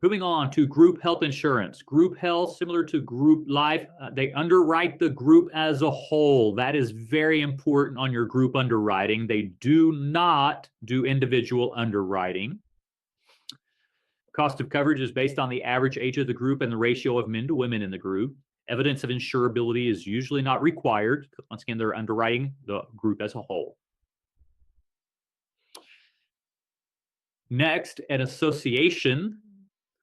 Moving on to group health insurance. Group health, similar to group life, they underwrite the group as a whole. That is very important on your group underwriting. They do not do individual underwriting. Cost of coverage is based on the average age of the group and the ratio of men to women in the group. Evidence of insurability is usually not required. Once again, they're underwriting the group as a whole. Next, an association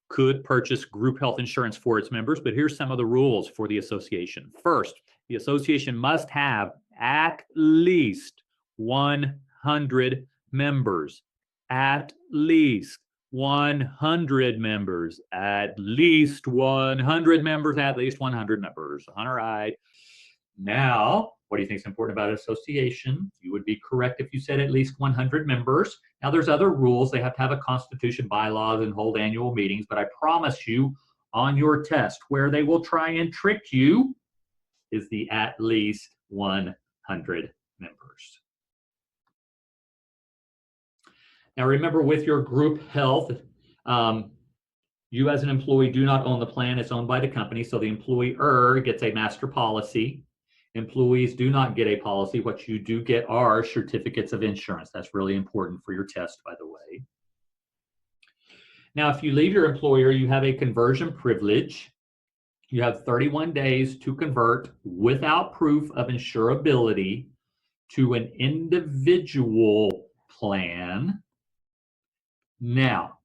could purchase group health insurance for its members, but here's some of the rules for the association. First, the association must have at least 100 members. At least 100 members. At least 100 members. At least 100 members. All right. Now, what do you think is important about an association? You would be correct if you said at least 100 members. Now, there's other rules. They have to have a constitution, bylaws, and hold annual meetings. But I promise you, on your test, where they will try and trick you is the at least 100 members. Now, remember, with your group health, you as an employee do not own the plan. It's owned by the company. So the employer gets a master policy. Employees do not get a policy. What you do get are certificates of insurance. That's really important for your test, by the way. Now, if you leave your employer, you have a conversion privilege. You have 31 days to convert without proof of insurability to an individual plan. Now,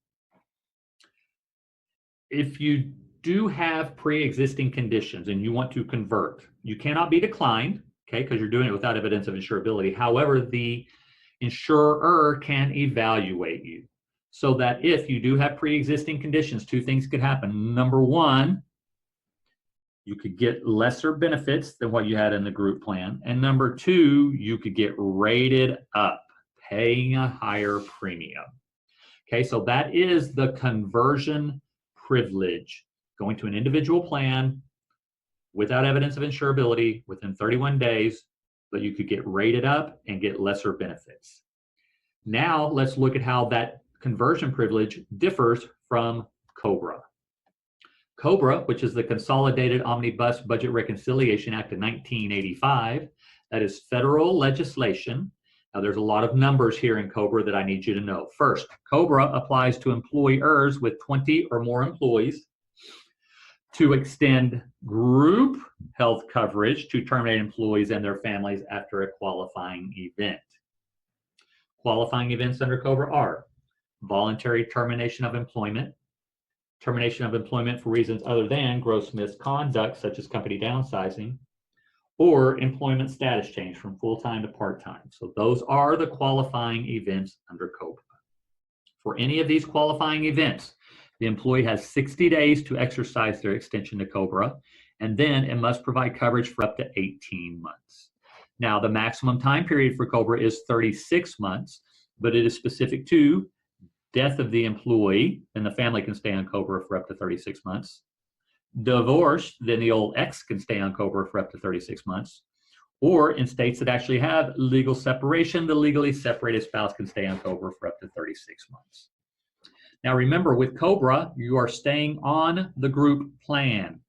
if you do have pre-existing conditions and you want to convert, you cannot be declined, okay, because you're doing it without evidence of insurability. However, the insurer can evaluate you so that if you do have pre-existing conditions, two things could happen. Number one, you could get lesser benefits than what you had in the group plan. And number two, you could get rated up, paying a higher premium. Okay, so that is the conversion privilege. Going to an individual plan without evidence of insurability within 31 days, but you could get rated up and get lesser benefits. Now let's look at how that conversion privilege differs from COBRA. COBRA, which is the Consolidated Omnibus Budget Reconciliation Act of 1985, that is federal legislation. Now there's a lot of numbers here in COBRA that I need you to know. First, COBRA applies to employers with 20 or more employees to extend group health coverage to terminate employees and their families after a qualifying event. Qualifying events under COBRA are voluntary termination of employment for reasons other than gross misconduct, such as company downsizing, or employment status change from full-time to part-time. So those are the qualifying events under COBRA. For any of these qualifying events, the employee has 60 days to exercise their extension to COBRA, and then it must provide coverage for up to 18 months. Now, the maximum time period for COBRA is 36 months, but it is specific to death of the employee, and the family can stay on COBRA for up to 36 months. Divorce, then the old ex can stay on COBRA for up to 36 months. Or in states that actually have legal separation, the legally separated spouse can stay on COBRA for up to 36 months. Now remember, with COBRA, you are staying on the group plan.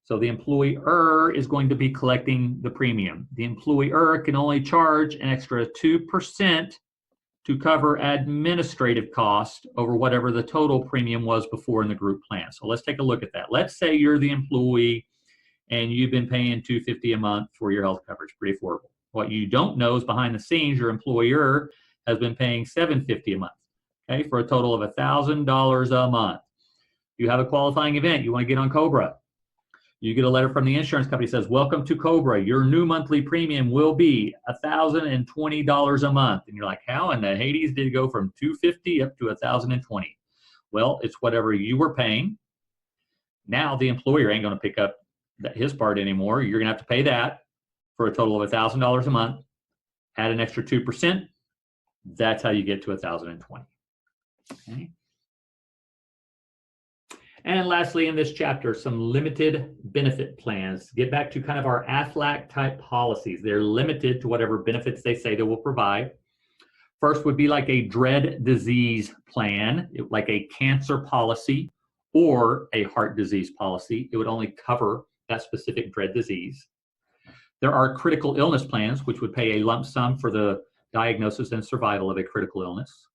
So the employer is going to be collecting the premium. The employer can only charge an extra 2% to cover administrative costs over whatever the total premium was before in the group plan. So let's take a look at that. Let's say you're the employee and you've been paying $250 a month for your health coverage, pretty affordable. What you don't know is behind the scenes, your employer has been paying $750 a month, okay, for a total of $1,000 a month. You have a qualifying event, you want to get on COBRA. You get a letter from the insurance company that says, welcome to COBRA. Your new monthly premium will be $1,020 a month. And you're like, how in the Hades did it go from $250 up to $1,020? Well, it's whatever you were paying. Now the employer ain't going to pick up his part anymore. You're going to have to pay that for a total of $1,000 a month. Add an extra 2%. That's how you get to $1,020. Okay. And lastly, in this chapter, some limited benefit plans. Get back to kind of our AFLAC type policies. They're limited to whatever benefits they say they will provide. First would be like a dread disease plan, like a cancer policy or a heart disease policy. It would only cover that specific dread disease. There are critical illness plans, which would pay a lump sum for the diagnosis and survival of a critical illness.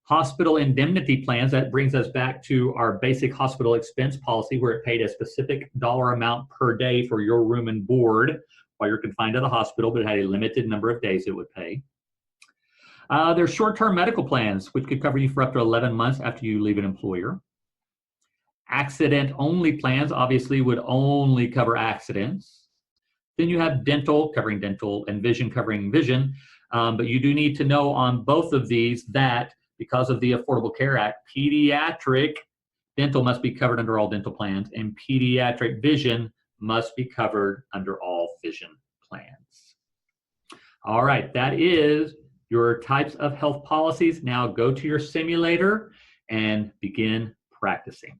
Hospital indemnity plans, that brings us back to our basic hospital expense policy, where it paid a specific dollar amount per day for your room and board while you're confined to the hospital, but it had a limited number of days it would pay. There's short-term medical plans, which could cover you for up to 11 months after you leave an employer. Accident-only plans obviously would only cover accidents. Then you have dental, covering dental, and vision, covering vision. But you do need to know on both of these that because of the Affordable Care Act, pediatric dental must be covered under all dental plans, and pediatric vision must be covered under all vision plans. All right, that is your types of health policies. Now go to your simulator and begin practicing.